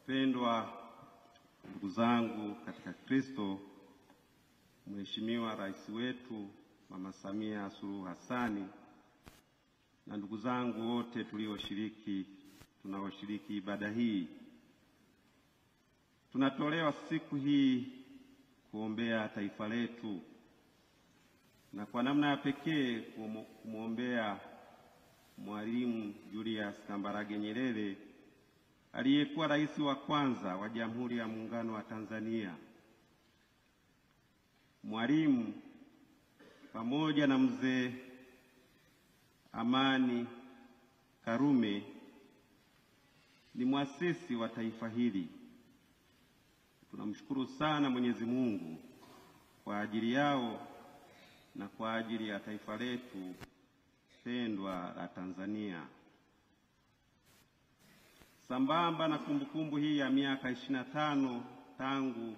Wapendwa ndugu zangu katika Kristo, Mheshimiwa Rais wetu Mama Samia Suluhu Hassani na ndugu zangu wote tunaoshiriki ibada hii, tunatolewa siku hii kuombea taifa letu na kwa namna ya pekee kumwombea Mwalimu Julius Kambarage Nyerere aliyekuwa rais wa kwanza wa Jamhuri ya Muungano wa Tanzania. Mwalimu pamoja na mzee Amani Karume ni muasisi wa taifa hili. Tunamshukuru sana Mwenyezi Mungu kwa ajili yao na kwa ajili ya taifa letu pendwa la Tanzania. Sambamba na kumbukumbu hii ya miaka 25 tangu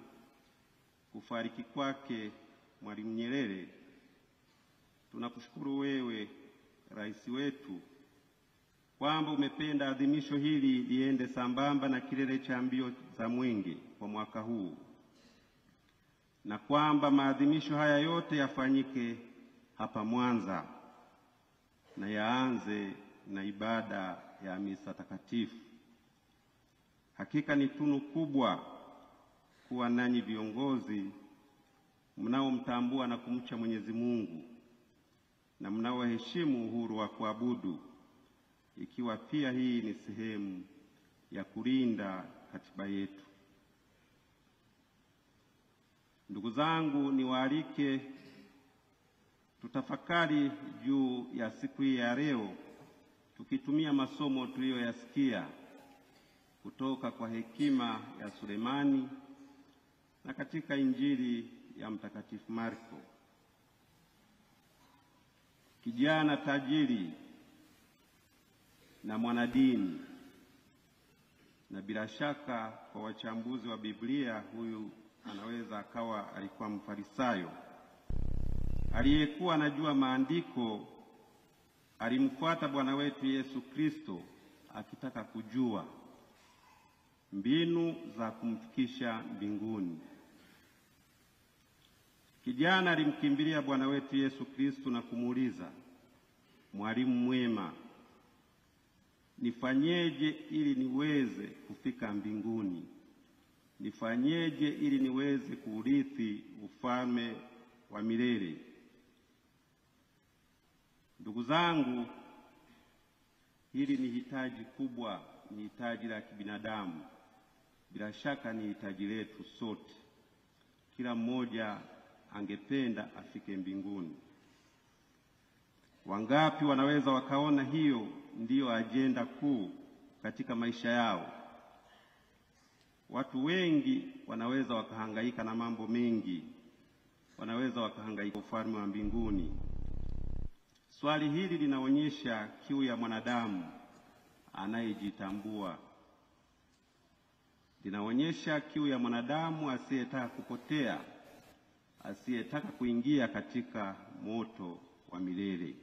kufariki kwake Mwalimu Nyerere, tunakushukuru wewe rais wetu kwamba umependa adhimisho hili liende sambamba na kilele cha mbio za Mwenge kwa mwaka huu, na kwamba maadhimisho haya yote yafanyike hapa Mwanza na yaanze na ibada ya misa takatifu. Hakika ni tunu kubwa kuwa nanyi viongozi mnaomtambua na kumcha Mwenyezi Mungu na mnaoheshimu uhuru wa kuabudu, ikiwa pia hii ni sehemu ya kulinda katiba yetu. Ndugu zangu, niwaalike tutafakari juu ya siku hii ya leo, tukitumia masomo tuliyoyasikia kutoka kwa hekima ya Sulemani na katika Injili ya Mtakatifu Marko. Kijana tajiri na mwanadini, na bila shaka kwa wachambuzi wa Biblia huyu anaweza akawa alikuwa Mfarisayo aliyekuwa anajua maandiko, alimfuata Bwana wetu Yesu Kristo akitaka kujua mbinu za kumfikisha mbinguni. Kijana alimkimbilia Bwana wetu Yesu Kristo na kumuuliza, Mwalimu mwema, nifanyeje ili niweze kufika mbinguni? Nifanyeje ili niweze kuurithi ufalme wa milele? Ndugu zangu, hili ni hitaji kubwa, ni hitaji la kibinadamu. Bila shaka ni hitaji letu sote. Kila mmoja angependa afike mbinguni. Wangapi wanaweza wakaona hiyo ndiyo ajenda kuu katika maisha yao? Watu wengi wanaweza wakahangaika na mambo mengi, wanaweza wakahangaika ufalme wa mbinguni. Swali hili linaonyesha kiu ya mwanadamu anayejitambua. Linaonyesha kiu ya mwanadamu asiyetaka kupotea, asiyetaka kuingia katika moto wa milele.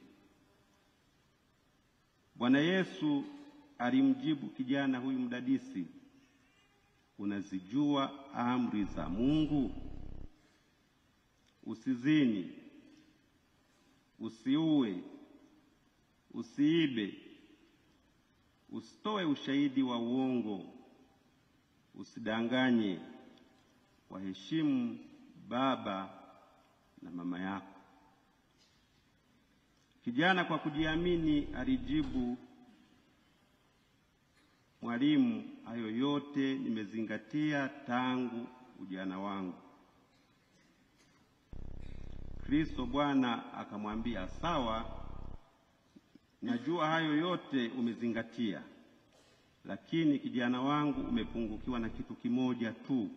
Bwana Yesu alimjibu kijana huyu mdadisi, unazijua amri za Mungu? Usizini, usiue, usiibe, usitoe ushahidi wa uongo, usidanganye, waheshimu baba na mama yako. Kijana kwa kujiamini alijibu, Mwalimu, hayo yote nimezingatia tangu ujana wangu. Kristo Bwana akamwambia, sawa, najua hayo yote umezingatia, lakini kijana wangu, umepungukiwa na kitu kimoja tu.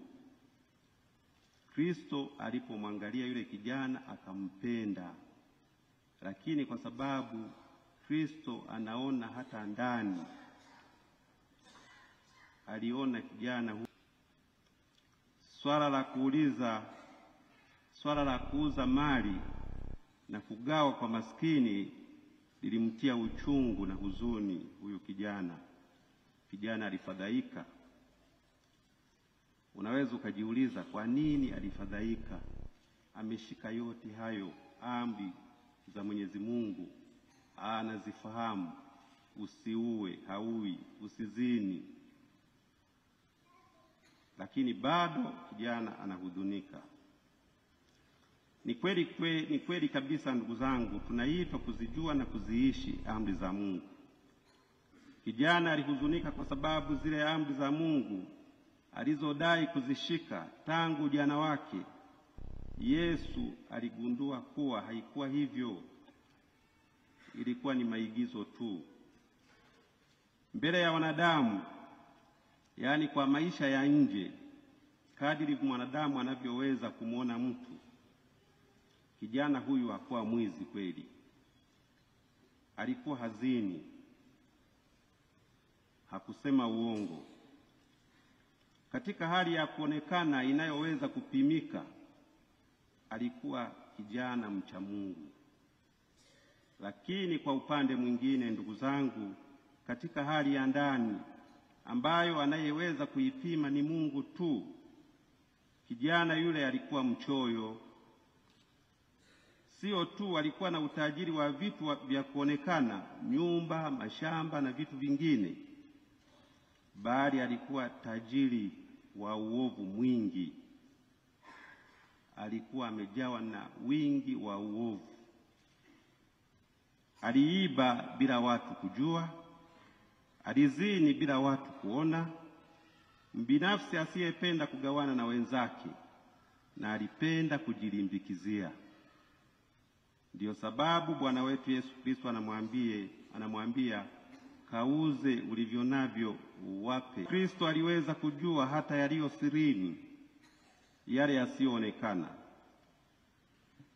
Kristo alipomwangalia yule kijana akampenda, lakini kwa sababu Kristo anaona hata ndani, aliona kijana huyu. Swala la kuuza mali na kugawa kwa maskini lilimtia uchungu na huzuni huyu kijana. Kijana alifadhaika, Unaweza ukajiuliza kwa nini alifadhaika? Ameshika yote hayo amri za Mwenyezi Mungu, anazifahamu: usiue, hauwi, usizini, lakini bado kijana anahuzunika. Ni kweli kabisa ndugu zangu, tunaitwa kuzijua na kuziishi amri za Mungu. Kijana alihuzunika kwa sababu zile amri za Mungu alizodai kuzishika tangu ujana wake, Yesu aligundua kuwa haikuwa hivyo, ilikuwa ni maigizo tu mbele ya wanadamu, yaani kwa maisha ya nje, kadiri mwanadamu anavyoweza kumwona mtu. Kijana huyu hakuwa mwizi kweli, alikuwa hazini, hakusema uongo. Katika hali ya kuonekana inayoweza kupimika, alikuwa kijana mcha Mungu. Lakini kwa upande mwingine, ndugu zangu, katika hali ya ndani ambayo anayeweza kuipima ni Mungu tu, kijana yule alikuwa mchoyo. Sio tu alikuwa na utajiri wa vitu vya kuonekana, nyumba, mashamba na vitu vingine, bali alikuwa tajiri wa uovu mwingi. Alikuwa amejawa na wingi wa uovu. Aliiba bila watu kujua, alizini bila watu kuona, mbinafsi asiyependa kugawana na wenzake, na alipenda kujilimbikizia. Ndiyo sababu Bwana wetu Yesu Kristo anamwambia kauze ulivyo navyo uwape. Kristo aliweza kujua hata yaliyo sirini, yale yasiyoonekana.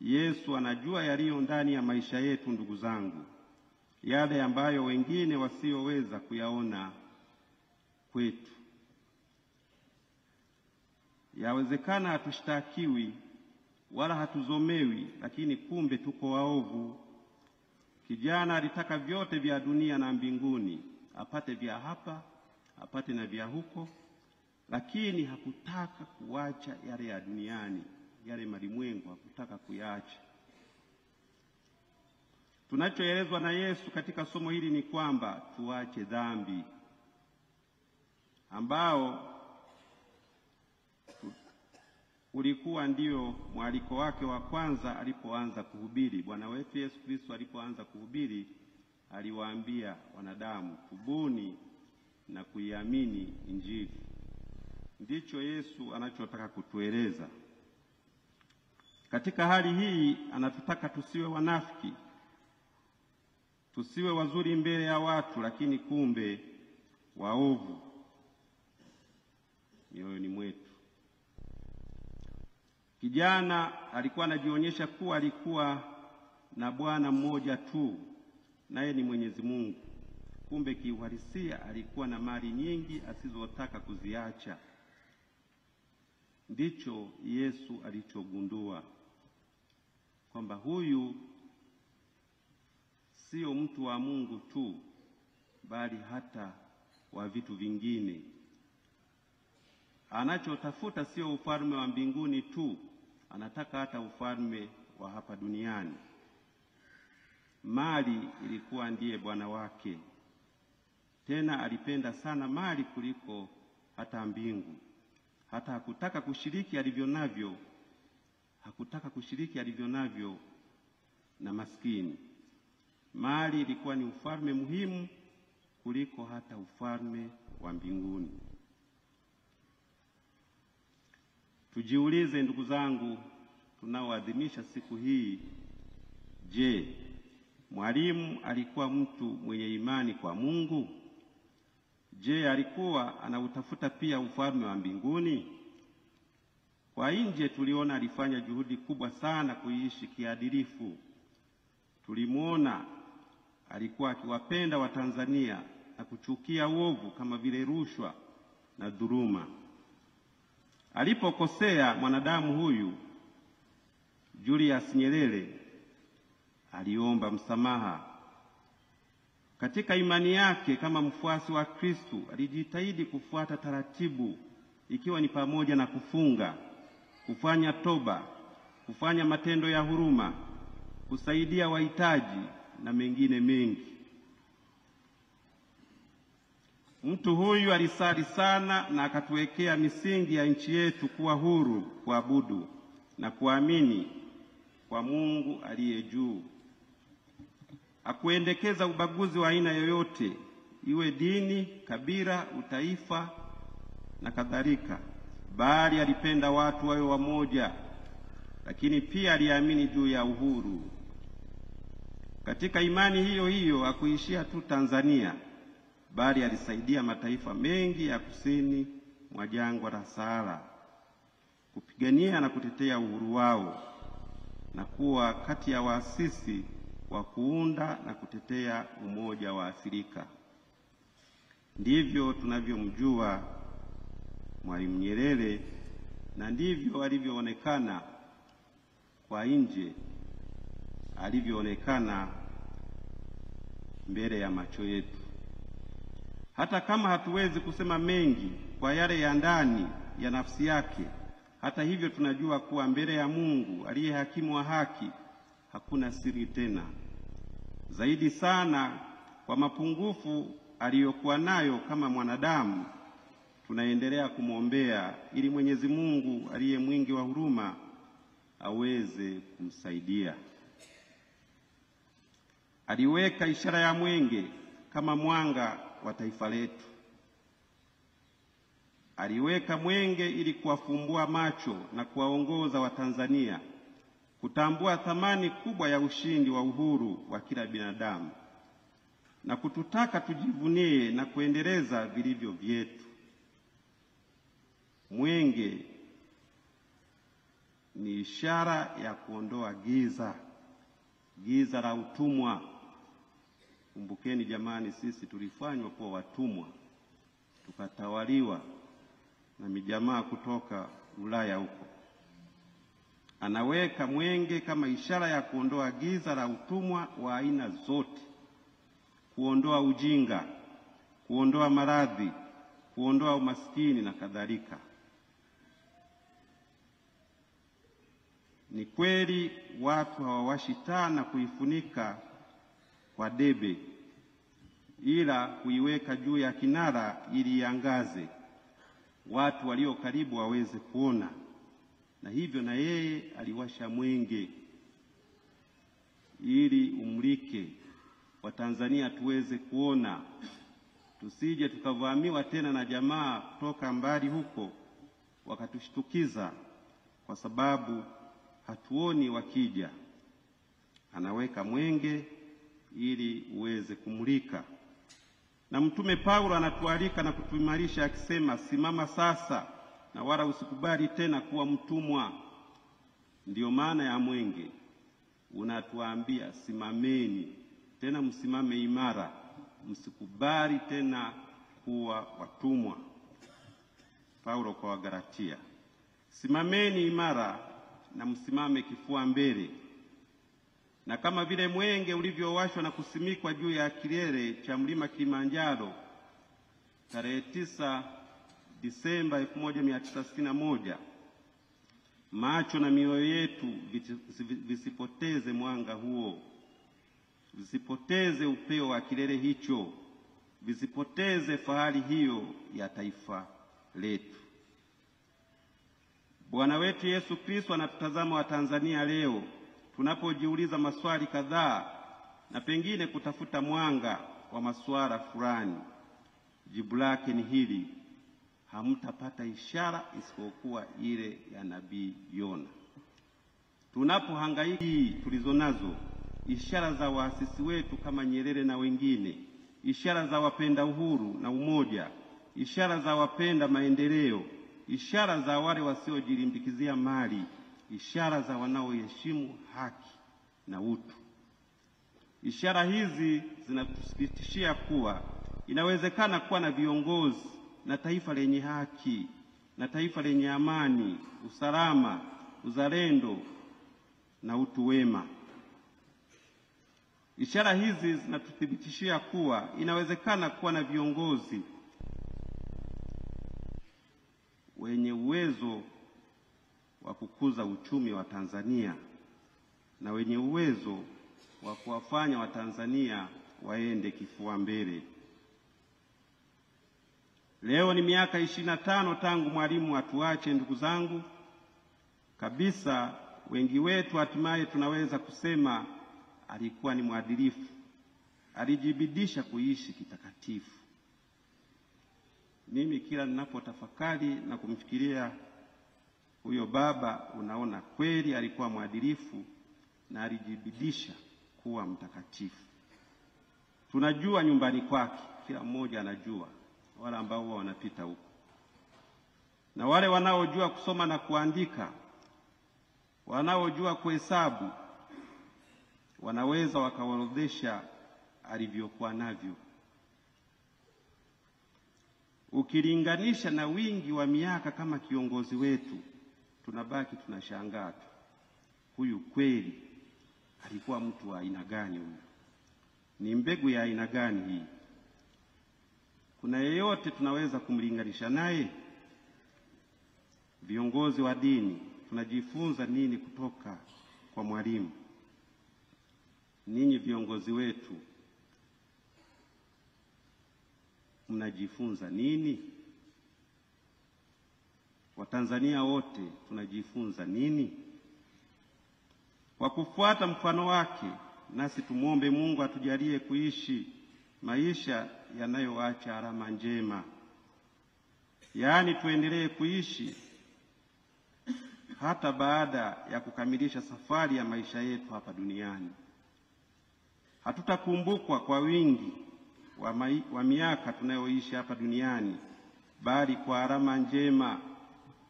Yesu anajua yaliyo ndani ya maisha yetu, ndugu zangu, yale ambayo wengine wasioweza kuyaona kwetu. Yawezekana hatushtakiwi wala hatuzomewi, lakini kumbe tuko waovu. Kijana alitaka vyote vya dunia na mbinguni, apate vya hapa, apate na vya huko, lakini hakutaka kuacha yale ya duniani, yale malimwengu hakutaka kuyaacha. Tunachoelezwa na Yesu katika somo hili ni kwamba tuache dhambi, ambao ulikuwa ndio mwaliko wake wa kwanza alipoanza kuhubiri. Bwana wetu Yesu Kristo alipoanza kuhubiri, aliwaambia wanadamu, tubuni na kuiamini Injili. Ndicho Yesu anachotaka kutueleza. Katika hali hii anatutaka tusiwe wanafiki, tusiwe wazuri mbele ya watu, lakini kumbe waovu mioyoni mwetu. Kijana alikuwa anajionyesha kuwa alikuwa na Bwana mmoja tu, naye ni Mwenyezi Mungu. Kumbe kiuhalisia alikuwa na mali nyingi asizotaka kuziacha. Ndicho Yesu alichogundua, kwamba huyu sio mtu wa Mungu tu, bali hata wa vitu vingine. Anachotafuta sio ufalme wa mbinguni tu, anataka hata ufalme wa hapa duniani. Mali ilikuwa ndiye bwana wake. Tena alipenda sana mali kuliko hata mbingu. Hata hakutaka kushiriki alivyo navyo na maskini. Mali ilikuwa ni ufalme muhimu kuliko hata ufalme wa mbinguni. Tujiulize ndugu zangu, tunaoadhimisha siku hii, je, mwalimu alikuwa mtu mwenye imani kwa Mungu? Je, alikuwa anautafuta pia ufalme wa mbinguni? Kwa nje tuliona alifanya juhudi kubwa sana kuishi kiadilifu. Tulimuona alikuwa akiwapenda Watanzania na kuchukia uovu kama vile rushwa na dhuluma. Alipokosea mwanadamu huyu, Julius Nyerere aliomba msamaha. Katika imani yake kama mfuasi wa Kristo, alijitahidi kufuata taratibu ikiwa ni pamoja na kufunga, kufanya toba, kufanya matendo ya huruma, kusaidia wahitaji na mengine mengi. Mtu huyu alisali sana na akatuwekea misingi ya nchi yetu kuwa huru kuabudu na kuamini kwa Mungu aliye juu. Hakuendekeza ubaguzi wa aina yoyote, iwe dini, kabila, utaifa na kadhalika, bali alipenda watu wawe wamoja, lakini pia aliamini juu ya uhuru. Katika imani hiyo hiyo hakuishia tu Tanzania, bali alisaidia mataifa mengi ya kusini mwa jangwa la Sahara kupigania na kutetea uhuru wao na kuwa kati ya waasisi wa kuunda na kutetea umoja wa Afrika. Ndivyo tunavyomjua Mwalimu Nyerere na ndivyo alivyoonekana kwa nje, alivyoonekana mbele ya macho yetu. Hata kama hatuwezi kusema mengi kwa yale ya ndani ya nafsi yake, hata hivyo tunajua kuwa mbele ya Mungu aliye hakimu wa haki hakuna siri tena. Zaidi sana kwa mapungufu aliyokuwa nayo kama mwanadamu, tunaendelea kumwombea ili Mwenyezi Mungu aliye mwingi wa huruma aweze kumsaidia. Aliweka ishara ya mwenge kama mwanga wa taifa letu. Aliweka mwenge ili kuwafumbua macho na kuwaongoza Watanzania kutambua thamani kubwa ya ushindi wa uhuru wa kila binadamu na kututaka tujivunie na kuendeleza vilivyo vyetu. Mwenge ni ishara ya kuondoa giza la utumwa. Kumbukeni jamani, sisi tulifanywa kuwa watumwa, tukatawaliwa na mijamaa kutoka Ulaya huko. Anaweka mwenge kama ishara ya kuondoa giza la utumwa wa aina zote, kuondoa ujinga, kuondoa maradhi, kuondoa umaskini na kadhalika. Ni kweli watu hawawashi taa na kuifunika kwa debe, ila kuiweka juu ya kinara ili iangaze, watu walio karibu waweze kuona. Na hivyo na yeye aliwasha mwenge ili umulike Watanzania tuweze kuona, tusije tukavamiwa tena na jamaa kutoka mbali huko wakatushtukiza kwa sababu hatuoni wakija. Anaweka mwenge ili uweze kumulika. Na Mtume Paulo anatualika na kutuimarisha akisema, simama sasa na wala usikubali tena kuwa mtumwa. Ndiyo maana ya mwenge, unatuambia simameni, tena msimame imara, msikubali tena kuwa watumwa. Paulo kwa Wagalatia. Simameni imara na msimame kifua mbele. Na kama vile mwenge ulivyowashwa na kusimikwa juu ya kilele cha mlima Kilimanjaro tarehe 9 Disemba 1961, macho na mioyo yetu visipoteze mwanga huo, visipoteze upeo wa kilele hicho, visipoteze fahari hiyo ya taifa letu. Bwana wetu Yesu Kristo anatutazama Watanzania leo tunapojiuliza maswali kadhaa na pengine kutafuta mwanga wa masuala fulani. Jibu lake ni hili: hamtapata ishara isipokuwa ile ya Nabii Yona. Tunapohangaika tulizo nazo, ishara za waasisi wetu kama Nyerere na wengine, ishara za wapenda uhuru na umoja, ishara za wapenda maendeleo, ishara za wale wasiojilimbikizia mali, ishara za wanaoheshimu haki na utu. Ishara hizi zinatuthibitishia kuwa inawezekana kuwa na viongozi na taifa lenye haki na taifa lenye amani, usalama, uzalendo na utu wema. Ishara hizi zinatuthibitishia kuwa inawezekana kuwa na viongozi uwezo wa kukuza uchumi wa Tanzania na wenye uwezo wa kuwafanya Watanzania waende kifua mbele. Leo ni miaka 25 tangu Mwalimu atuache. Ndugu zangu, kabisa wengi wetu hatimaye tunaweza kusema alikuwa ni mwadilifu, alijibidisha kuishi kitakatifu. Mimi kila ninapotafakari na kumfikiria huyo baba, unaona kweli alikuwa mwadilifu na alijibidisha kuwa mtakatifu. Tunajua nyumbani kwake, kila mmoja anajua, wale ambao wanapita huko na wale wanaojua kusoma na kuandika, wanaojua kuhesabu, wanaweza wakaorodhesha alivyokuwa navyo. Ukilinganisha na wingi wa miaka kama kiongozi wetu, tunabaki tunashangaa tu, huyu kweli alikuwa mtu wa aina gani? Huyu ni mbegu ya aina gani hii? Kuna yeyote tunaweza kumlinganisha naye? Viongozi wa dini, tunajifunza nini kutoka kwa Mwalimu? Ninyi viongozi wetu, mnajifunza nini? Watanzania wote tunajifunza nini? Kwa kufuata mfano wake, nasi tumuombe Mungu atujalie kuishi maisha yanayoacha alama njema, yaani tuendelee kuishi hata baada ya kukamilisha safari ya maisha yetu hapa duniani. Hatutakumbukwa kwa wingi wa miaka tunayoishi hapa duniani, bali kwa alama njema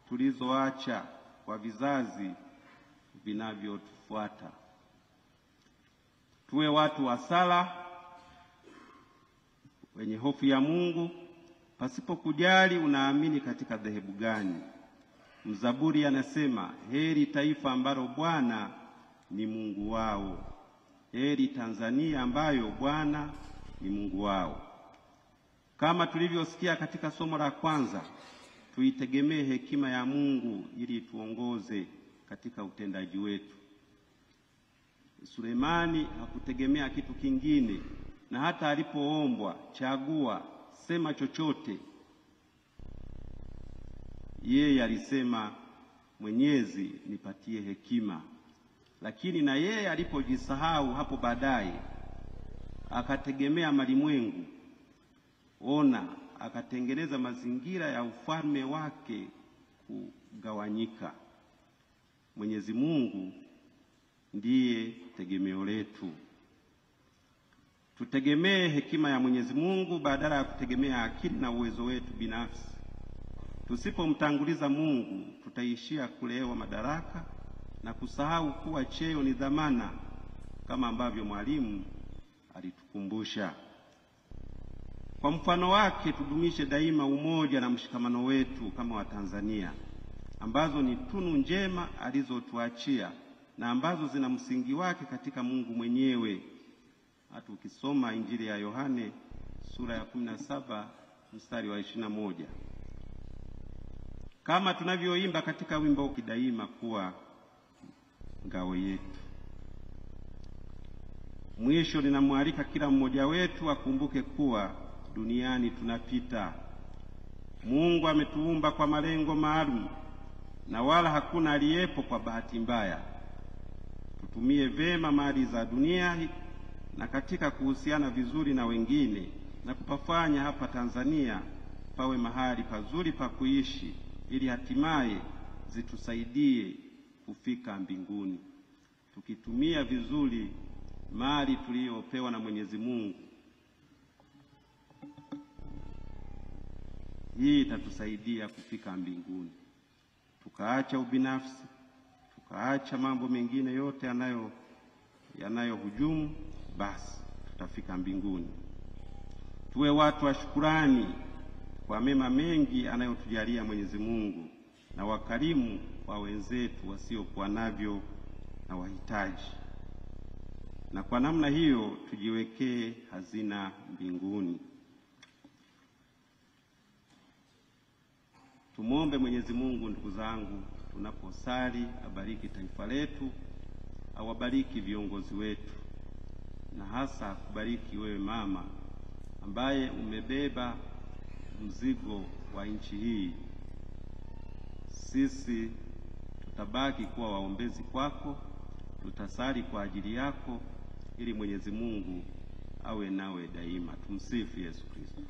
tulizoacha kwa vizazi vinavyotufuata. Tuwe watu wa sala, wenye hofu ya Mungu, pasipo kujali unaamini katika dhehebu gani. Mzaburi anasema, heri taifa ambalo Bwana ni Mungu wao. Heri Tanzania ambayo Bwana ni Mungu wao. Kama tulivyosikia katika somo la kwanza, tuitegemee hekima ya Mungu ili tuongoze katika utendaji wetu. Sulemani hakutegemea kitu kingine, na hata alipoombwa chagua, sema chochote, yeye alisema, Mwenyezi nipatie hekima. Lakini na yeye alipojisahau hapo baadaye, akategemea malimwengu, ona, akatengeneza mazingira ya ufalme wake kugawanyika. Mwenyezi Mungu ndiye tegemeo letu. Tutegemee hekima ya Mwenyezi Mungu badala ya kutegemea akili na uwezo wetu binafsi. Tusipomtanguliza Mungu, tutaishia kulewa madaraka na kusahau kuwa cheo ni dhamana, kama ambavyo Mwalimu alitukumbusha. Kwa mfano wake, tudumishe daima umoja na mshikamano wetu kama Watanzania, ambazo ni tunu njema alizotuachia na ambazo zina msingi wake katika Mungu mwenyewe. Hata ukisoma Injili ya Yohane sura ya 17 mstari wa 21, kama tunavyoimba katika wimbo, kidaima kuwa ngao yetu. Mwisho, ninamwalika kila mmoja wetu akumbuke kuwa duniani tunapita. Mungu ametuumba kwa malengo maalum na wala hakuna aliyepo kwa bahati mbaya. Tutumie vema mali za dunia na katika kuhusiana vizuri na wengine, na kupafanya hapa Tanzania pawe mahali pazuri pa kuishi, ili hatimaye zitusaidie kufika mbinguni. Tukitumia vizuri mali tuliyopewa na Mwenyezi Mungu, hii itatusaidia kufika mbinguni. Tukaacha ubinafsi, tukaacha mambo mengine yote yanayohujumu, basi tutafika mbinguni. Tuwe watu wa shukurani kwa mema mengi anayotujalia Mwenyezi Mungu, na wakarimu wa wenzetu wasiokuwa navyo na wahitaji, na kwa namna hiyo tujiwekee hazina mbinguni. Tumwombe Mwenyezi Mungu, ndugu zangu, tunaposali abariki taifa letu, awabariki viongozi wetu, na hasa kubariki wewe mama ambaye umebeba mzigo wa nchi hii. Sisi tutabaki kuwa waombezi kwako, tutasali kwa ajili yako ili Mwenyezi Mungu awe nawe daima. Tumsifu Yesu Kristo.